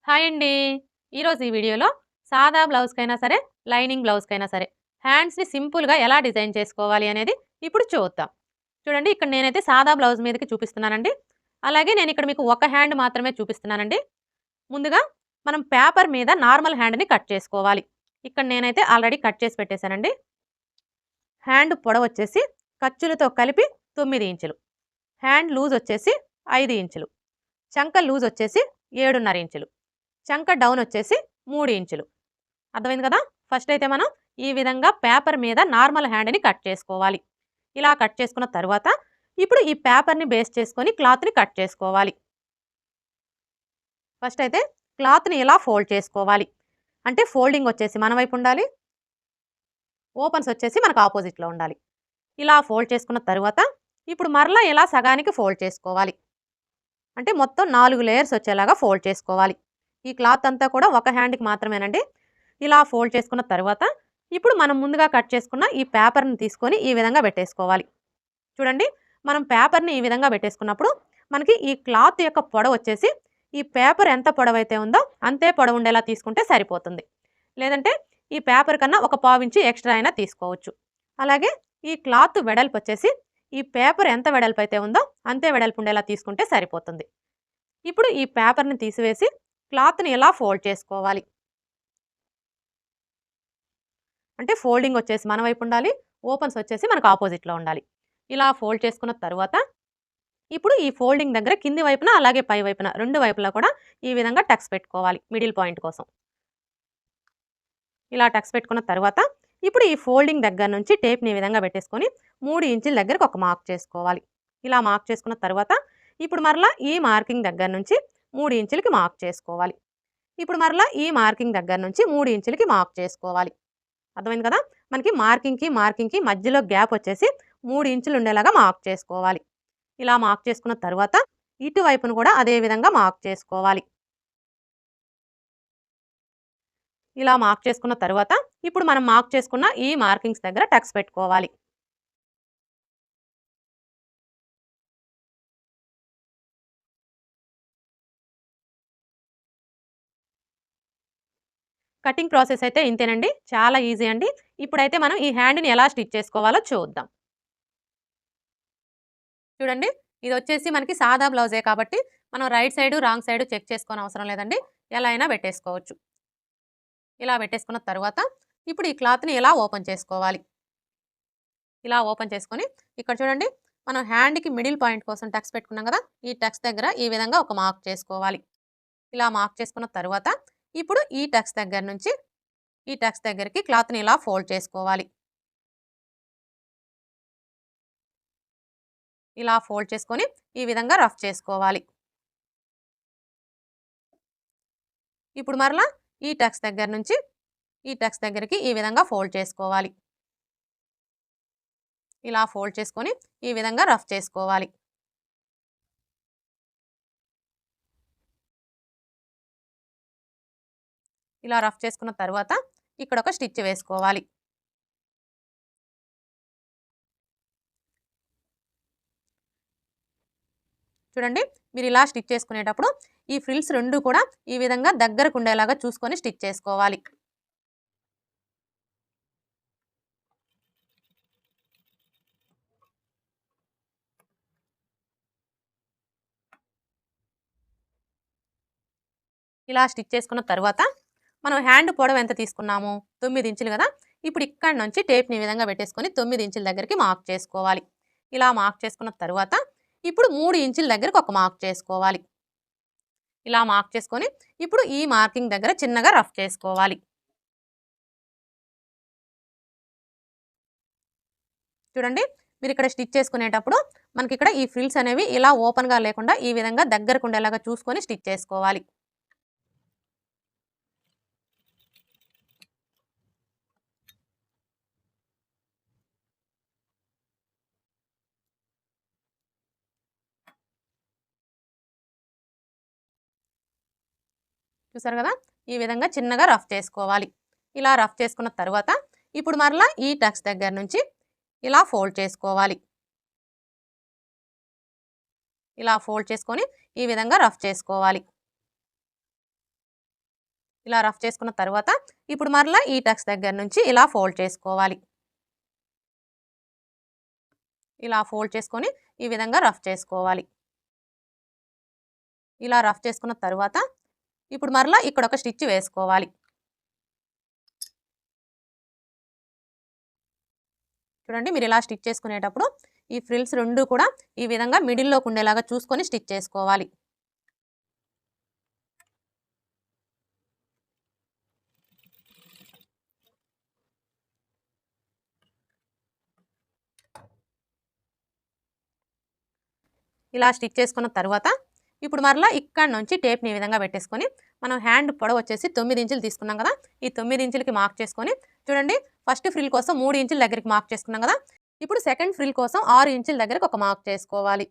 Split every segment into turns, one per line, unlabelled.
Hi అండి. ఈరోజు ఈ వీడియోలో సాదా బ్లౌజ్‌కైనా సరే, లైనింగ్ బ్లౌజ్‌కైనా సరే హ్యాండ్స్‌ని సింపుల్‌గా ఎలా డిజైన్ చేసుకోవాలి అనేది ఇప్పుడు చూద్దాం. చూడండి, ఇక్కడ నేనైతే సాదా బ్లౌజ్ మీదకి చూపిస్తున్నానండి. అలాగే నేనిక్కడ మీకు ఒక హ్యాండ్ మాత్రమే చూపిస్తున్నానండి. ముందుగా మనం పేపర్ మీద నార్మల్ హ్యాండ్‌ని కట్ చేసుకోవాలి. ఇక్కడ నేనైతే ఆల్రెడీ కట్ చేసి పెట్టేశానండి. హ్యాండ్ పొడవొచ్చేసి ఖర్చులతో కలిపి 9 ఇంచులు. హ్యాండ్ లూజ్ వచ్చేసి 5 ఇంచులు. చంక లూజ్ వచ్చేసి 7.5 ఇంచులు. చంక డౌన్ వచ్చేసి 3 ఇంచులు. అర్థమైంది కదా? ఫస్ట్ అయితే మనం ఈ విధంగా పేపర్ మీద నార్మల్ హ్యాండ్‌ని కట్ చేసుకోవాలి. ఇలా కట్ చేసుకున్న తరువాత ఇప్పుడు ఈ పేపర్‌ని బేస్ చేసుకొని క్లాత్‌ని కట్ చేసుకోవాలి. ఫస్ట్ అయితే క్లాత్‌ని ఇలా ఫోల్డ్ చేసుకోవాలి. అంటే ఫోల్డింగ్ వచ్చేసి మన వైపు ఉండాలి. ఓపెన్స్ వచ్చేసి మనకు ఆపోజిట్‌లో ఉండాలి. ఇలా ఫోల్డ్ చేసుకున్న తరువాత ఇప్పుడు మరలా ఇలా సగానికి ఫోల్డ్ చేసుకోవాలి. అంటే మొత్తం 4 లేయర్స్ వచ్చేలాగా ఫోల్డ్ చేసుకోవాలి. ఈ క్లాత్ అంతా కూడా ఒక హ్యాండ్‌కి మాత్రమేనండి. ఇలా ఫోల్డ్ చేసుకున్న తరువాత ఇప్పుడు మనం ముందుగా కట్ చేసుకున్న ఈ పేపర్‌ని తీసుకొని ఈ విధంగా పెట్టేసుకోవాలి. చూడండి, మనం పేపర్‌ని ఈ విధంగా పెట్టేసుకున్నప్పుడు మనకి ఈ క్లాత్ యొక్క పొడవొచ్చేసి ఈ పేపర్ ఎంత పొడవైతే ఉందో అంతే పొడవు ఉండేలా తీసుకుంటే సరిపోతుంది. లేదంటే ఈ పేపర్ కన్నా ఒక పావించి ఎక్స్‌ట్రా అయినా తీసుకోవచ్చు. అలాగే ఈ క్లాత్ వెడల్పొచ్చేసి ఈ పేపర్ ఎంత వెడల్పైతే ఉందో అంతే వెడల్పు ఉండేలా తీసుకుంటే సరిపోతుంది. ఇప్పుడు ఈ పేపర్‌ని తీసివేసి క్లాత్‌ని ఇలా ఫోల్డ్ చేసుకోవాలి. అంటే ఫోల్డింగ్ వచ్చేసి మన వైపు ఉండాలి. ఓపెన్స్ వచ్చేసి మనకు ఆపోజిట్‌లో ఉండాలి. ఇలా ఫోల్డ్ చేసుకున్న తరువాత ఇప్పుడు ఈ ఫోల్డింగ్ దగ్గర కింది వైపున అలాగే పై వైపున 2 వైపులా కూడా ఈ విధంగా టక్స్ పెట్టుకోవాలి మిడిల్ పాయింట్ కోసం. ఇలా టక్స్ పెట్టుకున్న తరువాత ఇప్పుడు ఈ ఫోల్డింగ్ దగ్గర నుంచి టేప్‌ని ఈ విధంగా పెట్టేసుకొని 3 ఇంచుల దగ్గరకు ఒక మార్క్ చేసుకోవాలి. ఇలా మార్క్ చేసుకున్న తరువాత ఇప్పుడు మరలా ఈ మార్కింగ్ దగ్గర నుంచి 3 ఇంచులకి మార్క్ చేసుకోవాలి. ఇప్పుడు మరలా ఈ మార్కింగ్ దగ్గర నుంచి 3 ఇంచులకి మార్క్ చేసుకోవాలి. అర్థమైంది కదా? మనకి మార్కింగ్‌కి మధ్యలో గ్యాప్ వచ్చేసి 3 ఇంచులు ఉండేలాగా మార్క్ చేసుకోవాలి. ఇలా మార్క్ చేసుకున్న తరువాత ఇటువైపును కూడా అదే విధంగా మార్క్ చేసుకోవాలి. ఇలా మార్క్ చేసుకున్న తరువాత ఇప్పుడు మనం మార్క్ చేసుకున్న ఈ మార్కింగ్స్ దగ్గర టక్స్ పెట్టుకోవాలి. కటింగ్ ప్రాసెస్ అయితే ఇంతేనండి. చాలా ఈజీ అండి. ఇప్పుడైతే మనం ఈ హ్యాండ్‌ని ఎలా స్టిచ్ చేసుకోవాలో చూద్దాం. చూడండి, ఇదొచ్చేసి మనకి సాదా బ్లౌజే కాబట్టి మనం right side, wrong side check చేసుకోనవసరం లేదండి. ఎలా అయినా పెట్టేసుకోవచ్చు. ఇలా పెట్టేసుకున్న తరువాత ఇప్పుడు ఈ క్లాత్‌ని ఇలా ఓపెన్ చేసుకోవాలి. ఇలా ఓపెన్ చేసుకొని ఇక్కడ చూడండి, మనం హ్యాండ్‌కి మిడిల్ పాయింట్ కోసం టక్స్ పెట్టుకున్నాం కదా! ఈ టక్స్ దగ్గర ఈ విధంగా ఒక మార్క్ చేసుకోవాలి. ఇలా మార్క్ చేసుకున్న తరువాత ఇప్పుడు ఈ టక్స్ దగ్గర నుంచి ఈ టక్స్ దగ్గరికి క్లాత్‌ని ఇలా ఫోల్డ్ చేసుకోవాలి. ఇలా ఫోల్డ్ చేసుకొని ఈ విధంగా రఫ్ చేసుకోవాలి. ఇప్పుడు మరలా ఈ టక్స్ దగ్గర నుంచి ఈ టక్స్ దగ్గరికి ఈ విధంగా ఫోల్డ్ చేసుకోవాలి. ఇలా ఫోల్డ్ చేసుకొని ఈ విధంగా రఫ్ చేసుకోవాలి. ఇలా రఫ్ చేసుకున్న తరువాత ఇక్కడ ఒక స్టిచ్ వేసుకోవాలి. చూడండి, మీరు ఇలా స్టిచ్ చేసుకునేటప్పుడు ఈ ఫ్రిల్స్ 2 కూడా ఈ విధంగా దగ్గరకు ఉండేలాగా చూసుకొని స్టిచ్ చేసుకోవాలి. ఇలా స్టిచ్ చేసుకున్న తరువాత మనం హ్యాండ్ పొడవు ఎంత తీసుకున్నాము? 9 ఇంచులు కదా! ఇప్పుడు ఇక్కడి నుంచి టేప్‌ని ఈ విధంగా పెట్టేసుకొని 9 ఇంచుల దగ్గరికి మార్క్ చేసుకోవాలి. ఇలా మార్క్ చేసుకున్న తరువాత ఇప్పుడు 3 ఇంచుల దగ్గరకు ఒక మార్క్ చేసుకోవాలి. ఇలా మార్క్ చేసుకొని ఇప్పుడు ఈ మార్కింగ్ దగ్గర చిన్నగా రఫ్ చేసుకోవాలి. చూడండి, మీరు ఇక్కడ స్టిచ్ చేసుకునేటప్పుడు మనకి ఇక్కడ ఈ ఫ్రిల్స్ అనేవి ఇలా ఓపెన్‌గా లేకుండా ఈ విధంగా దగ్గరకు ఉండేలాగా చూసుకొని స్టిచ్ చేసుకోవాలి. చూసారు కదా? ఈ విధంగా చిన్నగా రఫ్ చేసుకోవాలి. ఇలా రఫ్ చేసుకున్న తరువాత ఇప్పుడు మరలా ఈ టక్స్ దగ్గర నుంచి ఇలా ఫోల్డ్ చేసుకోవాలి. ఇలా ఫోల్డ్ చేసుకొని ఈ విధంగా రఫ్ చేసుకోవాలి. ఇలా రఫ్ చేసుకున్న తర్వాత ఇప్పుడు మరలా ఈ టక్స్ దగ్గర నుంచి ఇలా ఫోల్డ్ చేసుకోవాలి. ఇలా ఫోల్డ్ చేసుకొని ఈ విధంగా రఫ్ చేసుకోవాలి. ఇలా రఫ్ చేసుకున్న తర్వాత ఇప్పుడు మరలా ఇక్కడ ఒక స్టిచ్ వేసుకోవాలి. చూడండి, మీరు ఇలా స్టిచ్ చేసుకునేటప్పుడు ఈ ఫ్రిల్స్ రెండు కూడా ఈ విధంగా మిడిల్లోకి ఉండేలాగా చూసుకొని స్టిచ్ చేసుకోవాలి. ఇలా స్టిచ్ చేసుకున్న తర్వాత ఇప్పుడు మరలా ఇక్కడ నుంచి టేప్ని ఈ విధంగా పెట్టేసుకొని మనం హ్యాండ్ పొడవు వచ్చేసి 9 ఇంచులు తీసుకున్నాం కదా, ఈ 9 ఇంచులకి మార్క్ చేసుకొని చూడండి, ఫస్ట్ ఫ్రిల్ కోసం 3 ఇంచుల దగ్గరికి మార్క్ చేసుకున్నాం కదా, ఇప్పుడు సెకండ్ ఫ్రిల్ కోసం 6 ఇంచుల దగ్గరకు ఒక మార్క్ చేసుకోవాలి.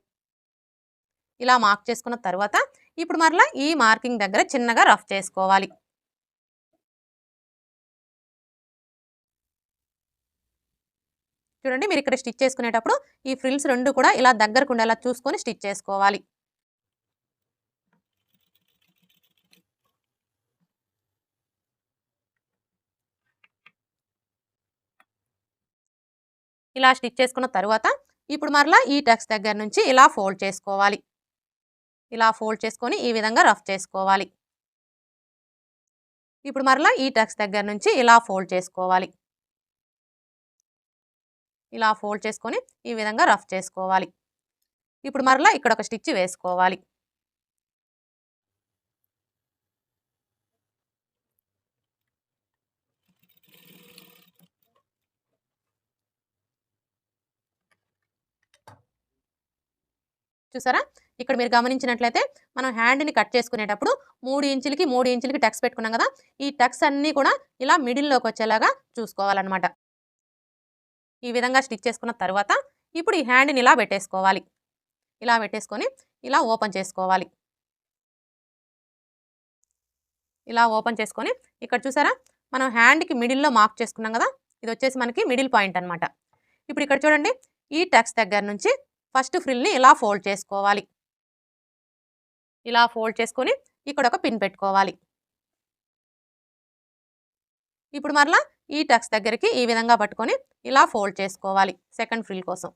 ఇలా మార్క్ చేసుకున్న తర్వాత ఇప్పుడు మరలా ఈ మార్కింగ్ దగ్గర చిన్నగా రఫ్ చేసుకోవాలి. చూడండి, మీరు ఇక్కడ స్టిచ్ చేసుకునేటప్పుడు ఈ ఫ్రిల్స్ రెండు కూడా ఇలా దగ్గరకు ఉండేలా చూసుకొని స్టిచ్ చేసుకోవాలి. ఇలా స్టిచ్ చేసుకున్న తర్వాత ఇప్పుడు మరలా ఈ టక్స్ దగ్గర నుంచి ఇలా ఫోల్డ్ చేసుకోవాలి. ఇలా ఫోల్డ్ చేసుకొని ఈ విధంగా రఫ్ చేసుకోవాలి. ఇప్పుడు మరలా ఈ టక్స్ దగ్గర నుంచి ఇలా ఫోల్డ్ చేసుకోవాలి. ఇలా ఫోల్డ్ చేసుకొని ఈ విధంగా రఫ్ చేసుకోవాలి. ఇప్పుడు మరలా ఇక్కడ ఒక స్టిచ్ వేసుకోవాలి. చూసారా, ఇక్కడ మీరు గమనించినట్లయితే మనం హ్యాండ్ని కట్ చేసుకునేటప్పుడు 3 ఇంచులకి 3 ఇంచులకి టక్స్ పెట్టుకున్నాం కదా, ఈ టక్స్ అన్నీ కూడా ఇలా మిడిల్లోకి వచ్చేలాగా చూసుకోవాలన్నమాట. ఈ విధంగా స్టిచ్ చేసుకున్న తర్వాత ఇప్పుడు ఈ హ్యాండ్ని ఇలా పెట్టేసుకోవాలి. ఇలా పెట్టేసుకొని ఇలా ఓపెన్ చేసుకోవాలి. ఇలా ఓపెన్ చేసుకొని ఇక్కడ చూసారా, మనం హ్యాండ్కి మిడిల్లో మార్క్ చేసుకున్నాం కదా, ఇది వచ్చేసి మనకి మిడిల్ పాయింట్ అనమాట. ఇప్పుడు ఇక్కడ చూడండి, ఈ టక్స్ దగ్గర నుంచి ఫస్ట్ ఫ్రిల్ని ఇలా ఫోల్డ్ చేసుకోవాలి. ఇలా ఫోల్డ్ చేసుకొని ఇక్కడ ఒక పిన్ పెట్టుకోవాలి. ఇప్పుడు మరలా ఈ టక్స్ దగ్గరికి ఈ విధంగా పట్టుకొని ఇలా ఫోల్డ్ చేసుకోవాలి సెకండ్ ఫ్రిల్ కోసం.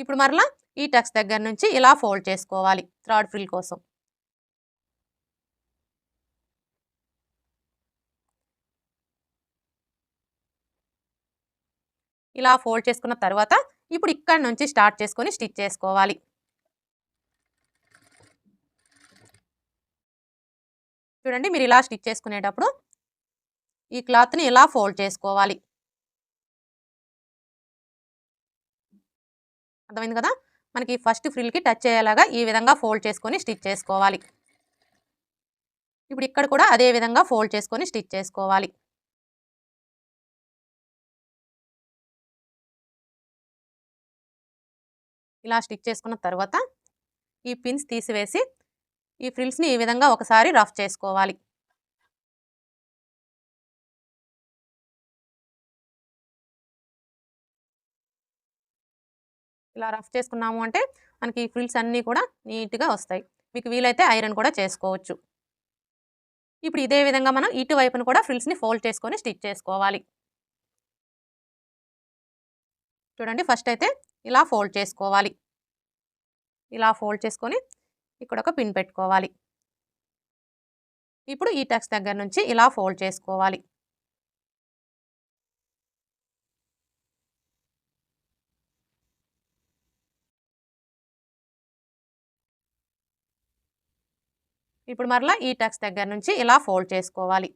ఇప్పుడు మరలా ఈ టక్స్ దగ్గర నుంచి ఇలా ఫోల్డ్ చేసుకోవాలి థర్డ్ ఫ్రిల్ కోసం. ఇలా ఫోల్డ్ చేసుకున్న తర్వాత ఇప్పుడు ఇక్కడ నుంచి స్టార్ట్ చేసుకొని స్టిచ్ చేసుకోవాలి. చూడండి, మీరు ఇలా స్టిచ్ చేసుకునేటప్పుడు ఈ క్లాత్ని ఇలా ఫోల్డ్ చేసుకోవాలి. అర్థమైంది కదా, మనకి ఫస్ట్ ఫ్రిల్కి టచ్ అయ్యేలాగా ఈ విధంగా ఫోల్డ్ చేసుకొని స్టిచ్ చేసుకోవాలి. ఇప్పుడు ఇక్కడ కూడా అదే విధంగా ఫోల్డ్ చేసుకొని స్టిచ్ చేసుకోవాలి. ఇలా స్టిచ్ చేసుకున్న తర్వాత ఈ పిన్స్ తీసివేసి ఈ ఫ్రిల్స్ని ఈ విధంగా ఒకసారి రఫ్ చేసుకోవాలి. ఇలా రఫ్ చేసుకున్నాము అంటే మనకి ఈ ఫ్రిల్స్ అన్నీ కూడా నీట్గా వస్తాయి. మీకు వీలైతే ఐరన్ కూడా చేసుకోవచ్చు. ఇప్పుడు ఇదే విధంగా మనం ఇటువైపును కూడా ఫ్రిల్స్ని ఫోల్డ్ చేసుకొని స్టిచ్ చేసుకోవాలి. చూడండి, ఫస్ట్ అయితే ఇలా ఫోల్డ్ చేసుకోవాలి. ఇలా ఫోల్డ్ చేసుకొని ఇక్కడ ఒక పిన్ పెట్టుకోవాలి. ఇప్పుడు ఈ టక్స్ దగ్గర నుంచి ఇలా ఫోల్డ్ చేసుకోవాలి. ఇప్పుడు మరలా ఈ టక్స్ దగ్గర నుంచి ఇలా ఫోల్డ్ చేసుకోవాలి.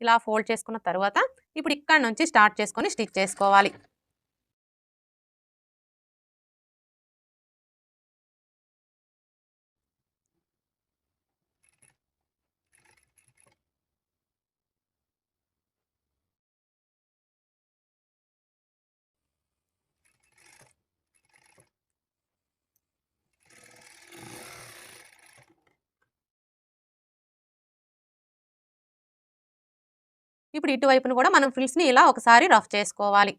ఇలా ఫోల్డ్ చేసుకున్న తర్వాత ఇప్పుడు ఇక్కడ నుంచి స్టార్ట్ చేసుకొని స్టిచ్ చేసుకోవాలి. ఇప్పుడు ఇటువైపును కూడా మనం ఫ్రిల్స్‌ని ఇలా ఒకసారి రఫ్ చేసుకోవాలి.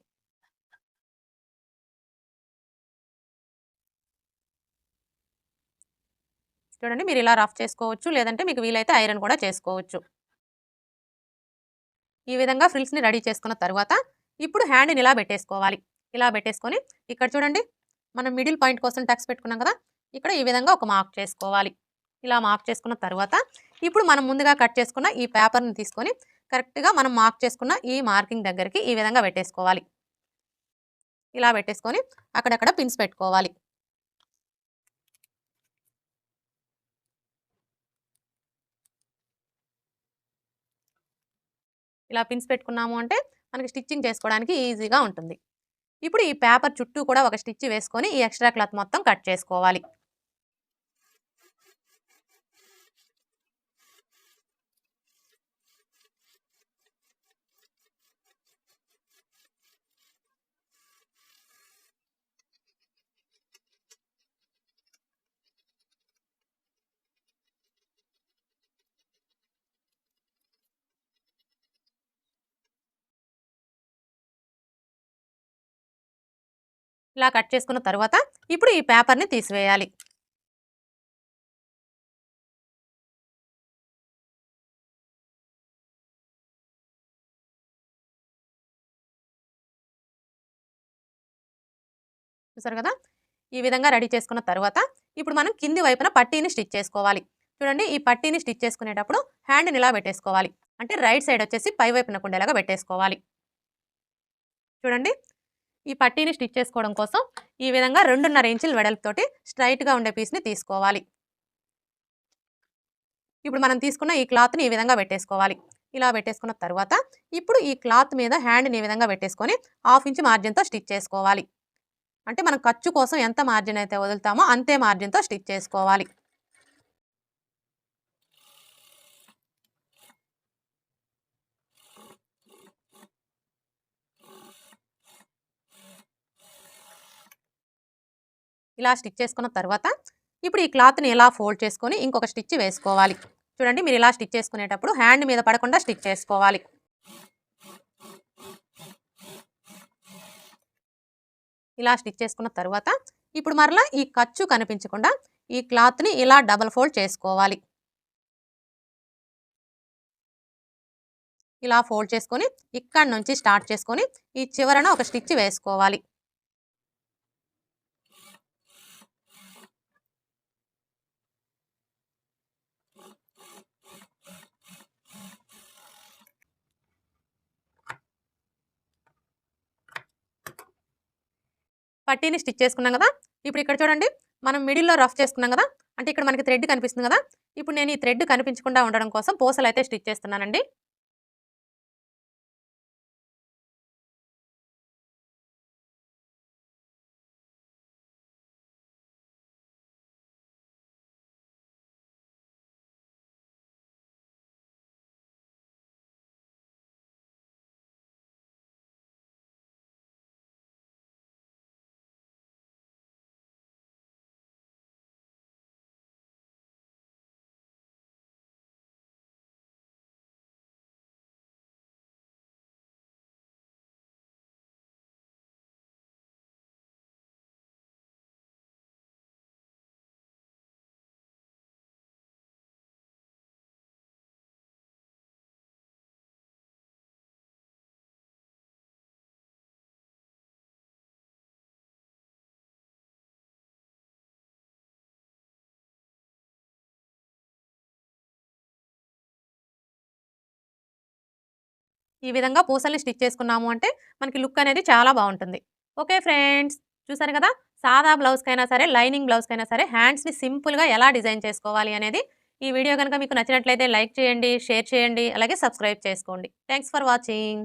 చూడండి మీరు ఇలా రఫ్ చేసుకోవచ్చు. లేదంటే మీకు వీలైతే ఐరన్ కూడా చేసుకోవచ్చు. ఈ విధంగా ఫ్రిల్స్‌ని రెడీ చేసుకున్న తరువాత ఇప్పుడు హ్యాండ్‌ని ఇలా పెట్టేసుకోవాలి. ఇలా పెట్టేసుకొని ఇక్కడ చూడండి మనం మిడిల్ పాయింట్ కోసం టక్స్ పెట్టుకున్నాం కదా! ఇక్కడ ఈ విధంగా ఒక మార్క్ చేసుకోవాలి. ఇలా మార్క్ చేసుకున్న తరువాత ఇప్పుడు మనం ముందుగా కట్ చేసుకున్న ఈ పేపర్‌ని తీసుకొని కరెక్ట్‌గా మనం మార్క్ చేసుకున్న ఈ మార్కింగ్ దగ్గరికి ఈ విధంగా పెట్టేసుకోవాలి. ఇలా పెట్టేసుకొని అక్కడక్కడ పిన్స్ పెట్టుకోవాలి. ఇలా పిన్స్ పెట్టుకున్నాము అంటే మనకి స్టిచ్చింగ్ చేసుకోవడానికి ఈజీగా ఉంటుంది. ఇప్పుడు ఈ పేపర్ చుట్టూ కూడా ఒక స్టిచ్ వేసుకొని ఈ ఎక్స్ట్రా క్లాత్ మొత్తం కట్ చేసుకోవాలి. ఇలా కట్ చేసుకున్న తరువాత ఇప్పుడు ఈ పేపర్‌ని తీసివేయాలి. చూసారు కదా! ఈ విధంగా రెడీ చేసుకున్న తరువాత ఇప్పుడు మనం కింది వైపున పట్టీని స్టిచ్ చేసుకోవాలి. చూడండి ఈ పట్టీని స్టిచ్ చేసుకునేటప్పుడు హ్యాండ్‌ని ఇలా పెట్టేసుకోవాలి. అంటే రైట్ సైడ్ వచ్చేసి పై వైపునకు ఉండేలాగా పెట్టేసుకోవాలి. చూడండి ఈ పట్టీని స్టిచ్ చేసుకోవడం కోసం ఈ విధంగా 2.5 ఇంచుల వెడల్పుతోటి స్ట్రైట్‌గా ఉండే పీస్‌ని తీసుకోవాలి. ఇప్పుడు మనం తీసుకున్న ఈ క్లాత్‌ని ఈ విధంగా పెట్టేసుకోవాలి. ఇలా పెట్టేసుకున్న తరువాత ఇప్పుడు ఈ క్లాత్ మీద హ్యాండ్‌ని ఈ విధంగా పెట్టేసుకొని 1/2 ఇంచ్ మార్జిన్‌తో స్టిచ్ చేసుకోవాలి. అంటే మనం ఖర్చు కోసం ఎంత మార్జిన్ అయితే వదులుతామో అంతే మార్జిన్‌తో స్టిచ్ చేసుకోవాలి. ఇలా స్టిచ్ చేసుకున్న తర్వాత ఇప్పుడు ఈ క్లాత్‌ని ఇలా ఫోల్డ్ చేసుకొని ఇంకొక స్టిచ్ వేసుకోవాలి. చూడండి మీరు ఇలా స్టిచ్ చేసుకునేటప్పుడు హ్యాండ్ మీద పడకుండా స్టిచ్ చేసుకోవాలి. ఇలా స్టిచ్ చేసుకున్న తరువాత ఇప్పుడు మరలా ఈ ఖర్చు కనిపించకుండా ఈ క్లాత్‌ని ఇలా డబుల్ ఫోల్డ్ చేసుకోవాలి. ఇలా ఫోల్డ్ చేసుకొని ఇక్కడి నుంచి స్టార్ట్ చేసుకొని ఈ చివరన ఒక స్టిచ్ వేసుకోవాలి. పట్టీని స్టిచ్ చేసుకున్నాం కదా! ఇప్పుడు ఇక్కడ చూడండి మనం మిడిల్‌లో రఫ్ చేసుకున్నాం కదా! అంటే ఇక్కడ మనకి థ్రెడ్ కనిపిస్తుంది కదా! ఇప్పుడు నేను ఈ థ్రెడ్ కనిపించకుండా ఉండడం కోసం పూసలైతే స్టిచ్ చేస్తున్నానండి. ఈ విధంగా పూసల్ని స్టిచ్ చేసుకున్నాము అంటే మనకి లుక్ అనేది చాలా బాగుంటుంది. ఓకే ఫ్రెండ్స్, చూసారు కదా! సాదా బ్లౌజ్‌కైనా సరే, లైనింగ్ బ్లౌజ్‌కైనా సరే హ్యాండ్స్‌ని సింపుల్‌గా ఎలా డిజైన్ చేసుకోవాలి అనేది ఈ వీడియో గనుక మీకు నచ్చినట్లయితే లైక్ చేయండి, షేర్ చేయండి, అలాగే సబ్స్క్రైబ్ చేసుకోండి. Thanks for watching.